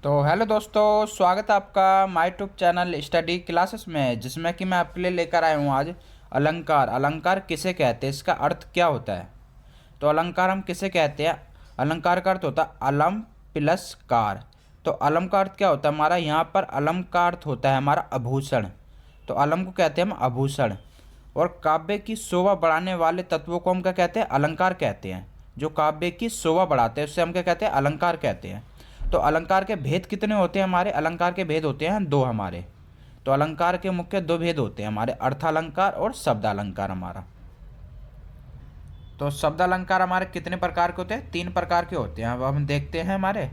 तो हेलो दोस्तों, स्वागत है आपका my YouTube channel study classes में, जिसमें कि मैं आपके लिए लेकर आया हूँ आज अलंकार। अलंकार किसे कहते हैं, इसका अर्थ क्या होता है। तो अलंकार हम किसे कहते हैं। अलंकार का अर्थ होता है अलम प्लस कार। तो अलम का अर्थ क्या होता है हमारा, यहाँ पर अलम का अर्थ होता है हमारा आभूषण। तो अलम को कहते हैं हम आभूषण। और काव्य की शोभा बढ़ाने वाले तत्वों को हम क्या कहते हैं, अलंकार कहते हैं। जो काव्य की शोभा बढ़ाते हैं उससे हम क्या कहते हैं, अलंकार कहते हैं। तो अलंकार के भेद कितने होते हैं हमारे, अलंकार के भेद होते हैं दो हमारे। तो अलंकार के मुख्य दो भेद होते हैं हमारे, अर्थालंकार और शब्दालंकार हमारा। तो शब्दालंकार हमारे कितने प्रकार के होते हैं, तीन प्रकार के होते हैं। अब हम देखते हैं हमारे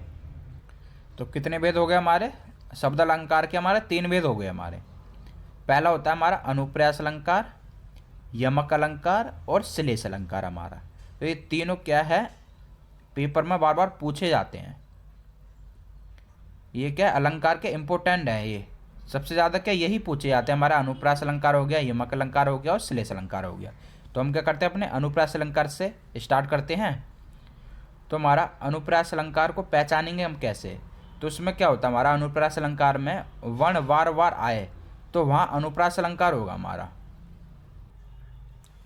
तो कितने भेद हो गए हमारे शब्दालंकार के, हमारे तीन भेद हो गए हमारे। पहला होता है हमारा अनुप्रास अलंकार, यमक अलंकार और श्लेष अलंकार हमारा। तो ये तीनों क्या है, पेपर में बार बार पूछे जाते हैं। ये क्या अलंकार के इम्पोर्टेंट है, ये सबसे ज़्यादा क्या यही पूछे जाते हैं। हमारा अनुप्रास अलंकार हो गया, यमक अलंकार हो गया और श्लेष अलंकार हो गया। तो हम क्या करते हैं, अपने अनुप्रास अलंकार से स्टार्ट करते हैं। तो हमारा अनुप्रास अलंकार को पहचानेंगे हम कैसे। तो उसमें क्या होता है, हमारा अनुप्रास अलंकार में वर्ण वार वार आए तो वहाँ अनुप्रास अलंकार होगा हमारा।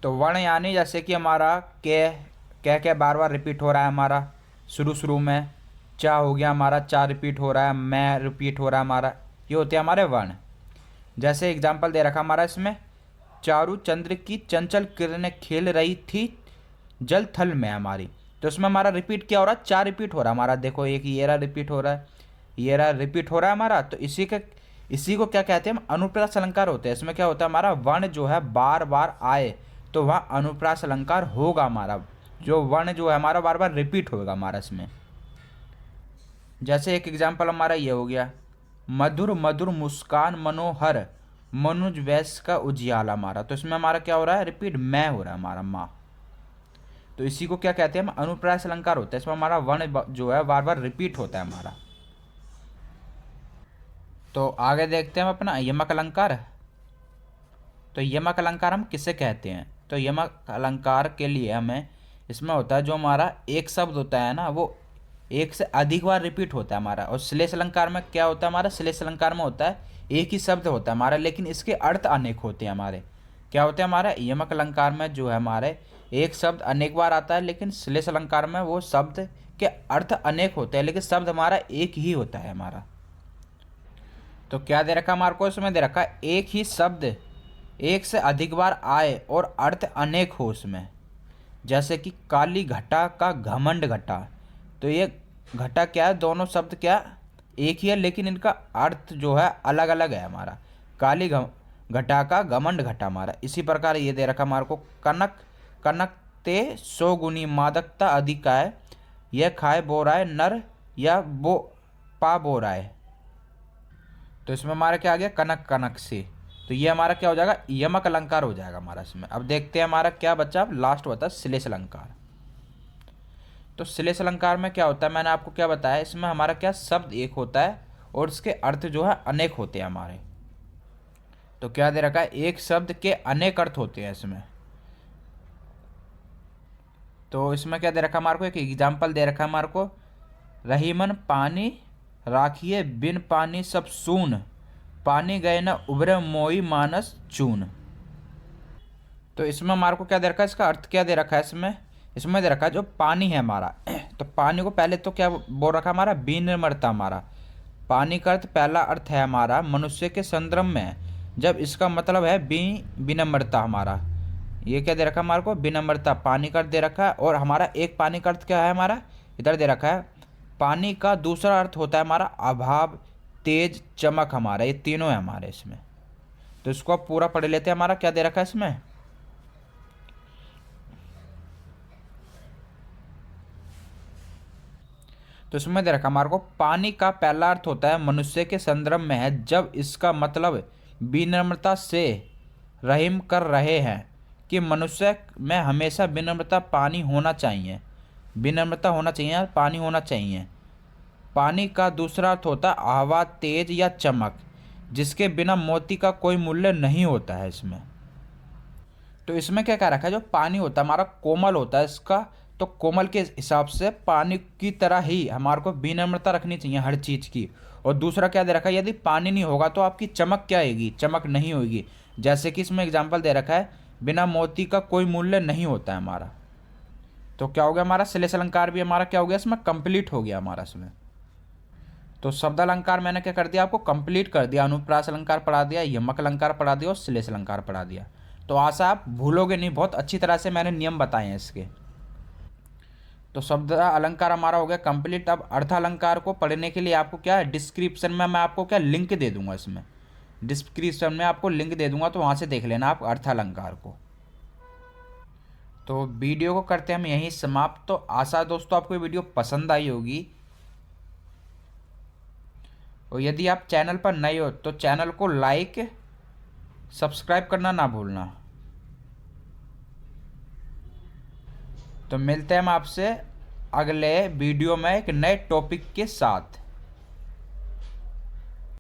तो वर्ण यानी जैसे कि हमारा कह बार बार रिपीट हो रहा है हमारा, शुरू शुरू में चा हो गया हमारा, चा रिपीट हो रहा है, मैं रिपीट हो रहा है हमारा, ये होते हैं हमारे वर्ण। जैसे एग्जाम्पल दे रखा हमारा इसमें, चारू चंद्र की चंचल किरणें खेल रही थी जल थल में हमारी। तो इसमें हमारा रिपीट क्या हो रहा है, चार रिपीट हो रहा है हमारा। देखो एक ये रहा रिपीट हो रहा है, ये रहा रिपीट हो रहा है हमारा। तो इसी को क्या कहते हैं हम, अनुप्रास अलंकार होते हैं। इसमें क्या होता है हमारा, वर्ण जो है बार बार आए तो वहाँ अनुप्रास अलंकार होगा हमारा। जो वर्ण जो है हमारा बार बार रिपीट होगा हमारा इसमें। जैसे एक एग्जाम्पल हमारा ये हो गया, मधुर मधुर मुस्कान मनोहर मनुज वैश्य का उजियाला हमारा। तो इसमें हमारा क्या हो रहा है, रिपीट मैं हो रहा है हमारा, माँ। तो इसी को क्या कहते हैं हम, अनुप्रास अलंकार होता है। इसमें हमारा वर्ण जो है बार बार रिपीट होता है हमारा। तो आगे देखते हैं हम अपना यमक अलंकार। तो यमक अलंकार हम किसे कहते हैं। तो यमक अलंकार के लिए हमें इसमें होता है, जो हमारा एक शब्द होता है ना वो एक से अधिक बार रिपीट होता है हमारा। और श्लेष अलंकार में क्या होता है हमारा, श्लेष अलंकार में होता है एक ही शब्द होता है हमारा, लेकिन इसके अर्थ अनेक होते हैं हमारे। क्या होते हैं हमारे यमक अलंकार में जो है हमारे एक शब्द अनेक बार आता है, लेकिन श्लेष अलंकार में वो शब्द के अर्थ अनेक होते हैं, लेकिन शब्द हमारा एक ही होता है हमारा। तो क्या दे रखा हमारे को, इसमें दे रखा है एक ही शब्द एक से अधिक बार आए और अर्थ अनेक हो उसमें। जैसे कि काली घटा का घमंड घटा। तो ये घटा क्या है, दोनों शब्द क्या एक ही है, लेकिन इनका अर्थ जो है अलग अलग है हमारा। काली घटा का घमंड घटा हमारा। इसी प्रकार ये दे रखा हमारे को, कनक कनक ते सौ गुनी मादकता अधिक है, यह खाए बोराए नर या बो पा बोराए। तो इसमें हमारा क्या आ गया, कनक कनक से। तो ये हमारा क्या हो जाएगा, यमक अलंकार हो जाएगा हमारा इसमें। अब देखते हैं हमारा क्या बचा, अब लास्ट बता श्लेष अलंकार। तो श्लेष अलंकार में क्या होता है, मैंने आपको क्या बताया, इसमें हमारा क्या शब्द एक होता है और इसके अर्थ जो है अनेक होते हैं हमारे। तो क्या दे रखा है, एक शब्द के अनेक अर्थ होते हैं इसमें। तो इसमें क्या दे रखा है हमारे को, एक एग्जाम्पल दे रखा है हमारे को, रहीमन पानी राखिए बिन पानी सब सून, पानी गए न उभरे मोई मानस चून। तो इसमें हमारे को क्या दे रखा है, इसका अर्थ क्या दे रखा है इसमें। इसमें दे रखा है जो पानी है हमारा, तो पानी को पहले तो क्या बोल रखा है हमारा, विनम्रता हमारा। पानी का अर्थ पहला अर्थ है हमारा मनुष्य के संदर्भ में है, जब इसका मतलब है विनम्रता हमारा। ये क्या दे रखा है हमारे को, विनम्रता पानी का अर्थ दे रखा है। और हमारा एक पानी का अर्थ क्या है हमारा, इधर दे रखा है। पानी का दूसरा अर्थ होता है हमारा अभाव तेज चमक हमारा। ये तीनों है हमारे इसमें। तो इसको आप पूरा पढ़ लेते हैं, हमारा क्या दे रखा है इसमें। तो इसमें दे रखा हमारे को, पानी का पहला अर्थ होता है मनुष्य के संदर्भ में है, जब इसका मतलब विनम्रता से रहीम कर रहे हैं कि मनुष्य में हमेशा विनम्रता पानी होना चाहिए, विनम्रता होना चाहिए, पानी होना चाहिए। पानी का दूसरा अर्थ होता है हवा तेज या चमक, जिसके बिना मोती का कोई मूल्य नहीं होता है इसमें। तो इसमें क्या कह रखा है, जो पानी होता है हमारा कोमल होता है, इसका तो कोमल के हिसाब से पानी की तरह ही हमारे को विनम्रता रखनी चाहिए हर चीज़ की। और दूसरा क्या दे रखा है, यदि पानी नहीं होगा तो आपकी चमक क्या आएगी, चमक नहीं होगी। जैसे कि इसमें एग्जाम्पल दे रखा है, बिना मोती का कोई मूल्य नहीं होता है हमारा। तो क्या हो गया, हमारा श्लेष अलंकार भी हमारा क्या हो गया, इसमें कंप्लीट हो गया हमारा इसमें। तो शब्द अलंकार मैंने क्या कर दिया, आपको कंप्लीट कर दिया। अनुप्रास अलंकार पढ़ा दिया, यमक अलंकार पढ़ा दिया और श्लेष अलंकार पढ़ा दिया। तो आशा आप भूलोगे नहीं, बहुत अच्छी तरह से मैंने नियम बताए हैं इसके। तो शब्द अलंकार हमारा हो गया कंप्लीट। अब अर्थ अलंकार को पढ़ने के लिए आपको क्या है, डिस्क्रिप्शन में मैं आपको क्या लिंक दे दूंगा, इसमें डिस्क्रिप्शन में आपको लिंक दे दूंगा, तो वहाँ से देख लेना आप अर्थ अलंकार को। तो वीडियो को करते हैं हम यहीं समाप्त। तो आशा दोस्तों आपको ये वीडियो पसंद आई होगी। और यदि आप चैनल पर नए हो तो चैनल को लाइक सब्सक्राइब करना ना भूलना। तो मिलते हैं हम आपसे अगले वीडियो में एक नए टॉपिक के साथ।